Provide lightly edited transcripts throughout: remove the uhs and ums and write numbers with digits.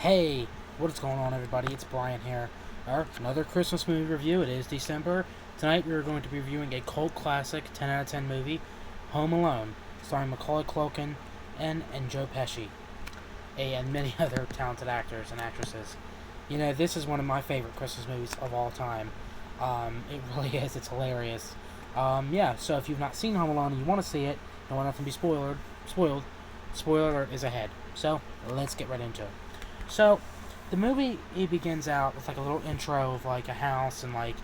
Hey, what is going on, everybody? It's Brian here. Another Christmas movie review. It is December. Tonight we are going to be reviewing a cult classic 10 out of 10 movie, Home Alone, starring Macaulay Culkin and Joe Pesci, and many other talented actors and actresses. You know, this is one of my favorite Christmas movies of all time. It really is. It's hilarious. Yeah, so if you've not seen Home Alone and you want to see it, don't want nothing to be spoiled, spoiler alert is ahead. So, let's get right into it. So, the movie it begins out with like a little intro of like a house and like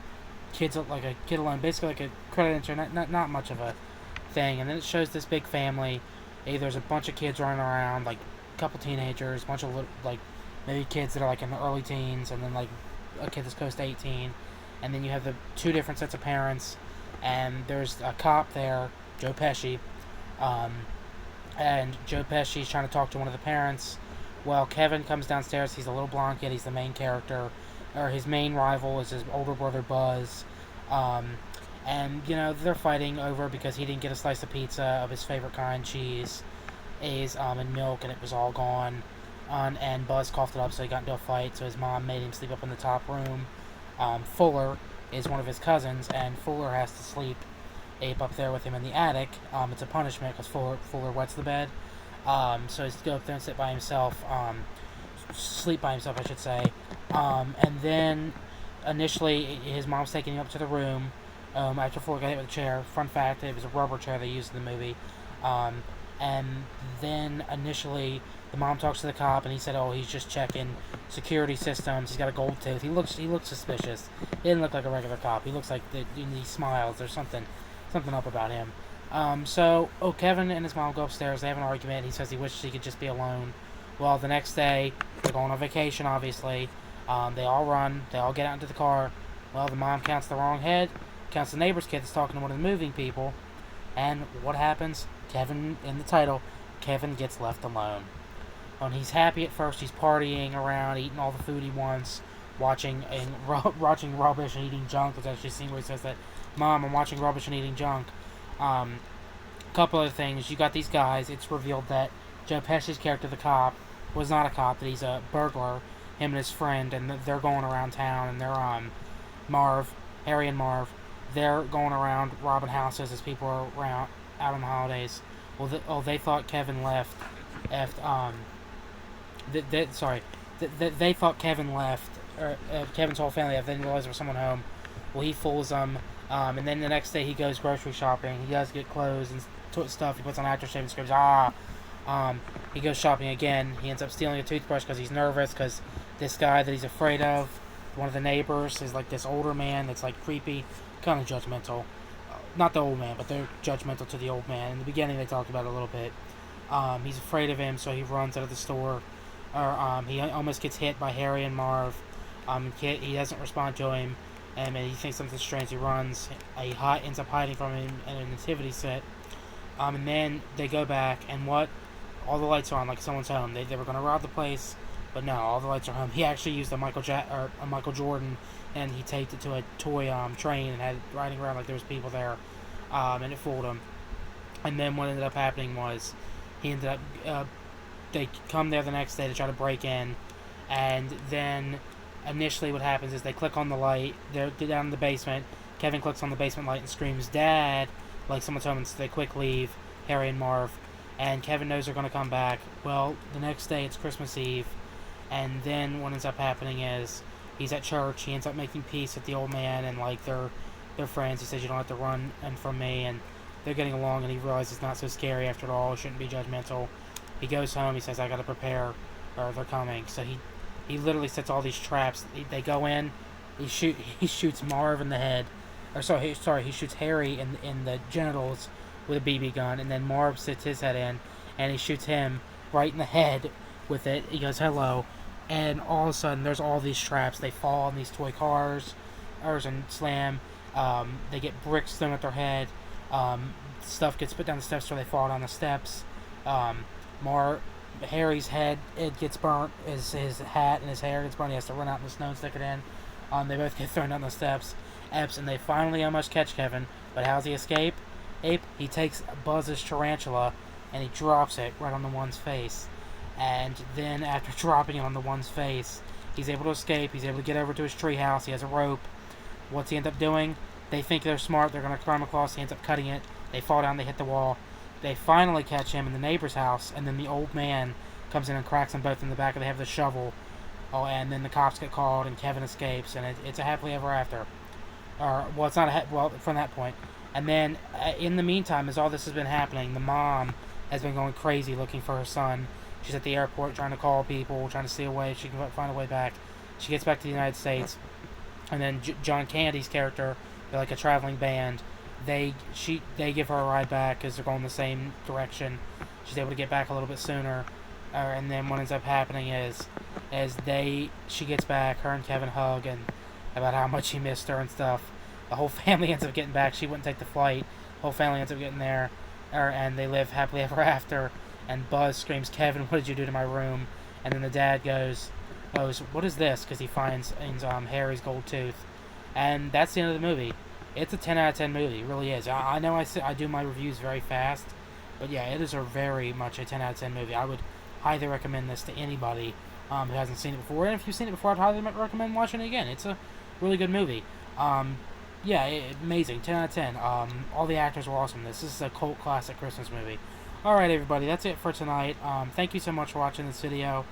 kids, like a kid alone, basically like a credit intro, not much of a thing. And then it shows this big family. Hey, there's a bunch of kids running around, like a couple teenagers, a bunch of like maybe kids that are like in the early teens, and then like a kid that's close to 18. And then you have the two different sets of parents, and there's a cop there, Joe Pesci, um, and Joe Pesci's trying to talk to one of the parents. Well, Kevin comes downstairs. He's a little blonde kid. He's the main character, or his main rival is his older brother Buzz. Um, and you know they're fighting over because he didn't get a slice of pizza of his favorite kind, cheese, A's, and milk, and it was all gone. And Buzz coughed it up, so he got into a fight. So his mom made him sleep up in the top room. Fuller is one of his cousins, and Fuller has to sleep Ape up there with him in the attic. It's a punishment because Fuller wets the bed. So he's to go up there and sit by himself, sleep by himself, I should say. And then initially his mom's taking him up to the room. After Fuller got hit with a chair. Fun fact: it was a rubber chair they used in the movie. Um, and then initially the mom talks to the cop, and he said, "Oh, he's just checking security systems. He's got a gold tooth. He looks suspicious. He didn't look like a regular cop. He looks like he smiles. There's something up about him." Kevin and his mom go upstairs. They have an argument. He says he wishes he could just be alone. Well, the next day, they're going on vacation, obviously. They all run. They all get out into the car. Well, the mom counts the wrong head, counts the neighbor's kid that's talking to one of the moving people. And what happens? Kevin, in the title, Kevin gets left alone. And he's happy at first. He's partying around, eating all the food he wants, watching rubbish and eating junk. There's actually a scene where he says that, "Mom, I'm watching rubbish and eating junk." Um, Couple other things. You got these guys. It's revealed that Joe Pesci's character, the cop, was not a cop. That he's a burglar. Him and his friend, and they're going around town, and they're Marv, Harry and Marv. They're going around robbing houses as people are around out on the holidays. Well, they thought Kevin left. Left. They thought Kevin left, or Kevin's whole family left. They didn't realize there was someone home. Well, he fools them. And then the next day he goes grocery shopping. He does get clothes and stuff. He puts on aftershave and screams, "Ah!" He goes shopping again. He ends up stealing a toothbrush because he's nervous because this guy that he's afraid of, one of the neighbors, is like this older man that's like creepy, kind of judgmental. Not the old man, but they're judgmental to the old man. In the beginning, they talked about it a little bit. He's afraid of him, so he runs out of the store. He almost gets hit by Harry and Marv. He doesn't respond to him, and he thinks something's strange. He runs. He ends up hiding from him in a nativity set. And then they go back, and what? All the lights are on, like someone's home. They were going to rob the place, but no, all the lights are home. He actually used a Michael Jordan, and he taped it to a toy train and had it riding around like there was people there, and it fooled him. And then what ended up happening was he ended up they come there the next day to try to break in, and then initially what happens is they click on the light. They're down in the basement. Kevin clicks on the basement light and screams, "Dad!" Like someone's home, and so they quick leave, Harry and Marv. And Kevin knows they're going to come back. Well, the next day it's Christmas Eve, and then what ends up happening is he's at church. He ends up making peace with the old man and like their friends. He says, "You don't have to run and from me," and they're getting along. And he realizes it's not so scary after all. It shouldn't be judgmental. He goes home. He says, "I got to prepare, or they're coming." So he literally sets all these traps. They go in. He shoots Marv in the head, or he shoots Harry in the genitals with a BB gun, and then Marv sits his head in, and he shoots him right in the head with it. He goes, "Hello," and all of a sudden there's all these traps. They fall on these toy cars, and slam. They get bricks thrown at their head. Stuff gets put down the steps, so they fall down the steps. Harry's head, it gets burnt. His hat and his hair gets burnt. He has to run out in the snow and stick it in. They both get thrown down the steps. And they finally almost catch Kevin. But how's he escape? He takes Buzz's tarantula and he drops it right on the one's face. And then after dropping it on the one's face, he's able to escape. He's able to get over to his treehouse. He has a rope. What's he end up doing? They think they're smart. They're going to climb across. He ends up cutting it. They fall down. They hit the wall. They finally catch him in the neighbor's house, and then the old man comes in and cracks them both in the back, and they have the shovel. Oh, and then the cops get called, and Kevin escapes, and it's a happily ever after. Or, well, it's not from that point. And then, in the meantime, as all this has been happening, the mom has been going crazy looking for her son. She's at the airport trying to call people, trying to see a way she can find a way back. She gets back to the United States, and then John Candy's character, they're like a traveling band. They give her a ride back because they're going the same direction. She's able to get back a little bit sooner, and then what ends up happening is, she gets back, her and Kevin hug and about how much he missed her and stuff. The whole family ends up getting back. She wouldn't take the flight. The whole family ends up getting there, and they live happily ever after. And Buzz screams, "Kevin, what did you do to my room?" And then the dad goes, "What is this?" Because he finds Harry's gold tooth. And that's the end of the movie. It's a 10 out of 10 movie. It really is. I know I do my reviews very fast, but yeah, it is very much a 10 out of 10 movie. I would highly recommend this to anybody who hasn't seen it before. And if you've seen it before, I'd highly recommend watching it again. It's a really good movie. Yeah, amazing. 10 out of 10. All the actors were awesome. This is a cult classic Christmas movie. Alright, everybody, that's it for tonight. Thank you so much for watching this video.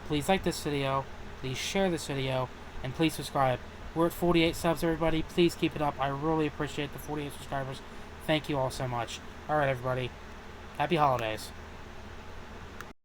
Please like this video, please share this video, and please subscribe. We're at 48 subs, everybody. Please keep it up. I really appreciate the 48 subscribers. Thank you all so much. Alright, everybody. Happy holidays.